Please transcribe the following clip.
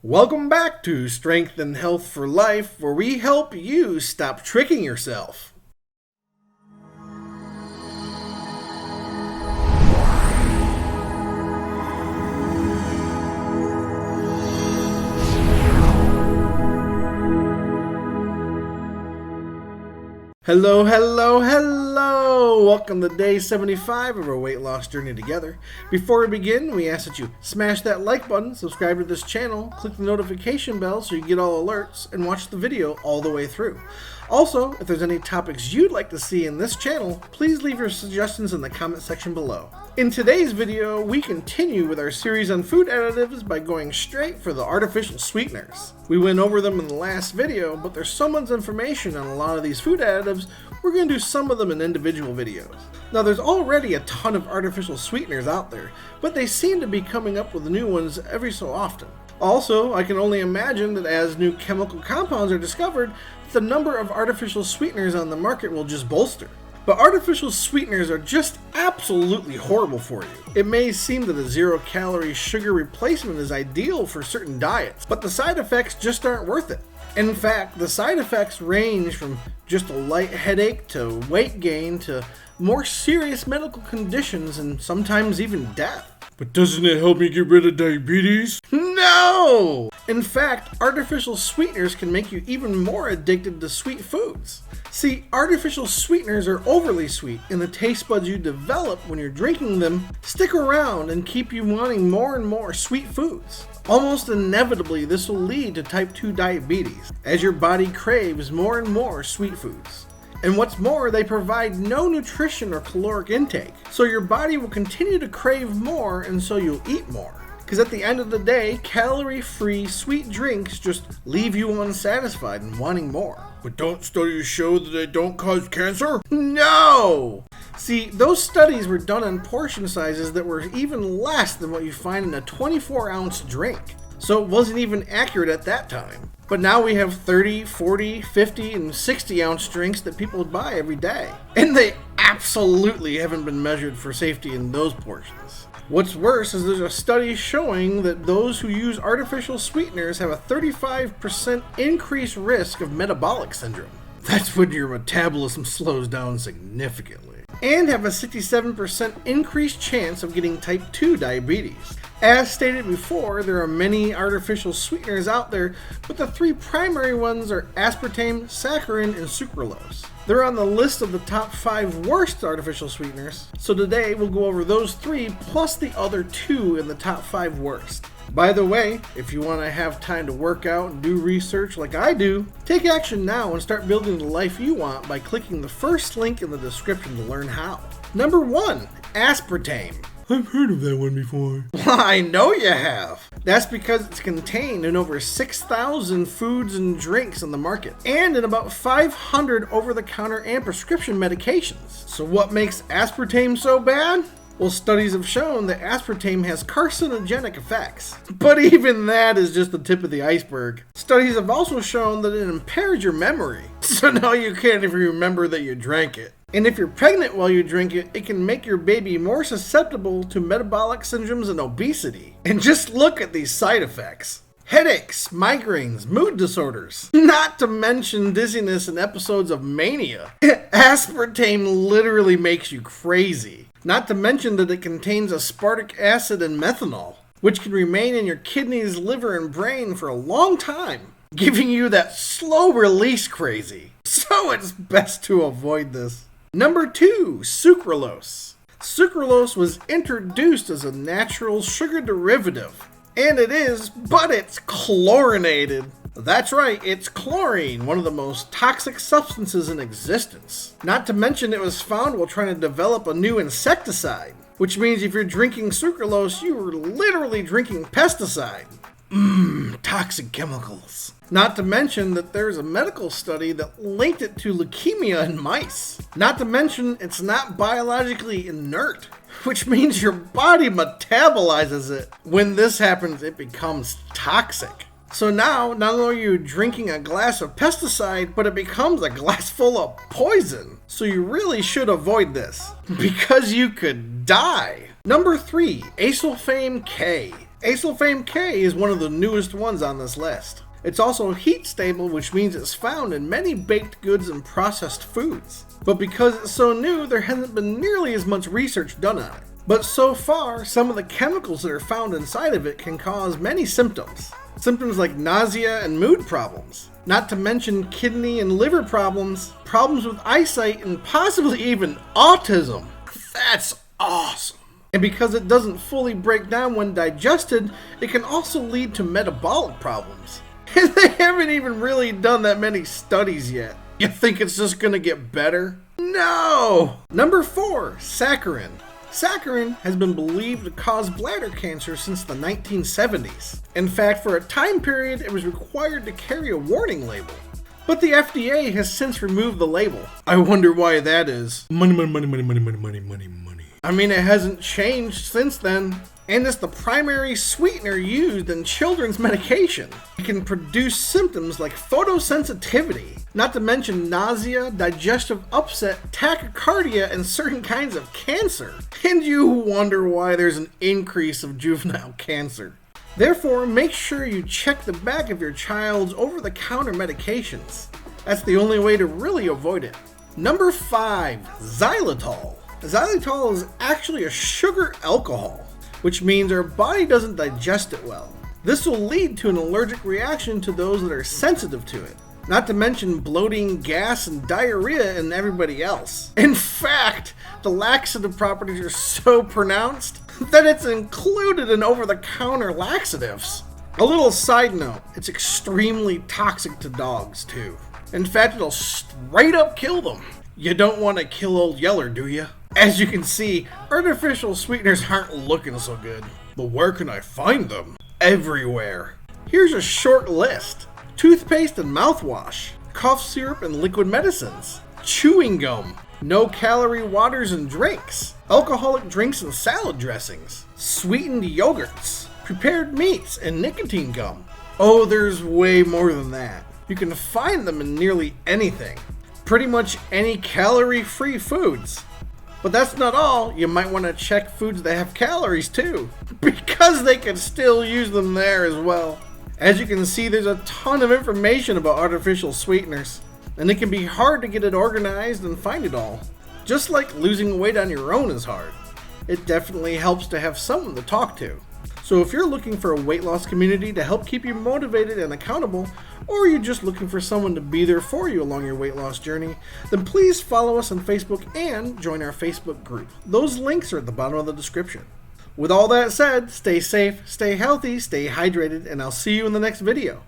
Welcome back to Strength and Health for Life, where we help you stop tricking yourself. Hello. Welcome to day 75 of our weight loss journey together. Before we begin, we ask that you smash that like button, subscribe to this channel, click the notification bell so you get all alerts, and watch the video all the way through. Also, if there's any topics you'd like to see in this channel, please leave your suggestions in the comment section below. In today's video, we continue with our series on food additives by going straight for the artificial sweeteners. We went over them in the last video, but there's so much information on a lot of these food additives, we're going to do some of them in individual videos. Now, there's already a ton of artificial sweeteners out there, but they seem to be coming up with new ones every so often. Also, I can only imagine that as new chemical compounds are discovered, the number of artificial sweeteners on the market will just bolster. But artificial sweeteners are just absolutely horrible for you. It may seem that a zero-calorie sugar replacement is ideal for certain diets, but the side effects just aren't worth it. In fact, the side effects range from just a light headache to weight gain to more serious medical conditions and sometimes even death. But doesn't it help me get rid of diabetes? No! In fact, artificial sweeteners can make you even more addicted to sweet foods. See, artificial sweeteners are overly sweet, and the taste buds you develop when you're drinking them stick around and keep you wanting more and more sweet foods. Almost inevitably, this will lead to type 2 diabetes, as your body craves more and more sweet foods. And what's more, they provide no nutrition or caloric intake, so your body will continue to crave more, and so you'll eat more. Because at the end of the day, calorie-free sweet drinks just leave you unsatisfied and wanting more. But don't studies show that they don't cause cancer? No! See, those studies were done on portion sizes that were even less than what you find in a 24-ounce drink. So it wasn't even accurate at that time. But now we have 30, 40, 50, and 60-ounce drinks that people buy every day. And they absolutely haven't been measured for safety in those portions. What's worse is there's a study showing that those who use artificial sweeteners have a 35% increased risk of metabolic syndrome. That's when your metabolism slows down significantly. And have a 67% increased chance of getting type 2 diabetes. As stated before, there are many artificial sweeteners out there, but the three primary ones are aspartame, saccharin, and sucralose. They're on the list of the top 5 worst artificial sweeteners, so today we'll go over those 3 plus the other 2 in the top 5 worst. By the way, if you want to have time to work out and do research like I do, take action now and start building the life you want by clicking the first link in the description to learn how. Number 1, aspartame. I've heard of that one before. Well, I know you have. That's because it's contained in over 6,000 foods and drinks on the market, and in about 500 over-the-counter and prescription medications. So what makes aspartame so bad? Well, studies have shown that aspartame has carcinogenic effects. But even that is just the tip of the iceberg. Studies have also shown that it impairs your memory. So now you can't even remember that you drank it. And if you're pregnant while you drink it, it can make your baby more susceptible to metabolic syndromes and obesity. And just look at these side effects. Headaches, migraines, mood disorders. Not to mention dizziness and episodes of mania. Aspartame literally makes you crazy. Not to mention that it contains aspartic acid and methanol, which can remain in your kidneys, liver, and brain for a long time, giving you that slow release crazy. So it's best to avoid this. Number 2, sucralose. Sucralose was introduced as a natural sugar derivative. And it is, but it's chlorinated. That's right, it's chlorine, one of the most toxic substances in existence. Not to mention it was found while trying to develop a new insecticide, which means if you're drinking sucralose, you are literally drinking pesticide. Toxic chemicals. Not to mention that there's a medical study that linked it to leukemia in mice. Not to mention it's not biologically inert, which means your body metabolizes it. When this happens, it becomes toxic. So now, not only are you drinking a glass of pesticide, but it becomes a glass full of poison. So you really should avoid this, because you could die. Number 3, Acyl Fame K. Acyl Fame K is one of the newest ones on this list. It's also heat stable, which means it's found in many baked goods and processed foods. But because it's so new, there hasn't been nearly as much research done on it. But so far, some of the chemicals that are found inside of it can cause many symptoms. Symptoms like nausea and mood problems. Not to mention kidney and liver problems, problems with eyesight, and possibly even autism. That's awesome. And because it doesn't fully break down when digested, it can also lead to metabolic problems. And they haven't even really done that many studies yet. You think it's just gonna get better? No! Number 4, saccharin. Saccharin has been believed to cause bladder cancer since the 1970s. In fact, for a time period, it was required to carry a warning label. But the FDA has since removed the label. I wonder why that is. Money, money, money, money, money, money, money, money, money. I mean, it hasn't changed since then. And it's the primary sweetener used in children's medication. It can produce symptoms like photosensitivity, not to mention nausea, digestive upset, tachycardia, and certain kinds of cancer. And you wonder why there's an increase of juvenile cancer. Therefore, make sure you check the back of your child's over-the-counter medications. That's the only way to really avoid it. Number 5, xylitol. Xylitol is actually a sugar alcohol, which means our body doesn't digest it well. This will lead to an allergic reaction to those that are sensitive to it. Not to mention bloating, gas, and diarrhea in everybody else. In fact, the laxative properties are so pronounced that it's included in over-the-counter laxatives. A little side note, it's extremely toxic to dogs too. In fact, it'll straight up kill them. You don't want to kill old Yeller, do you? As you can see, artificial sweeteners aren't looking so good. But where can I find them? Everywhere. Here's a short list. Toothpaste and mouthwash, cough syrup and liquid medicines, chewing gum, no-calorie waters and drinks, alcoholic drinks and salad dressings, sweetened yogurts, prepared meats, and nicotine gum. Oh, there's way more than that. You can find them in nearly anything. Pretty much any calorie-free foods. But that's not all. You might want to check foods that have calories too, because they can still use them there as well. As you can see, there's a ton of information about artificial sweeteners, and it can be hard to get it organized and find it all. Just like losing weight on your own is hard. It definitely helps to have someone to talk to. So if you're looking for a weight loss community to help keep you motivated and accountable, or you're just looking for someone to be there for you along your weight loss journey, then please follow us on Facebook and join our Facebook group. Those links are at the bottom of the description. With all that said, stay safe, stay healthy, stay hydrated, and I'll see you in the next video.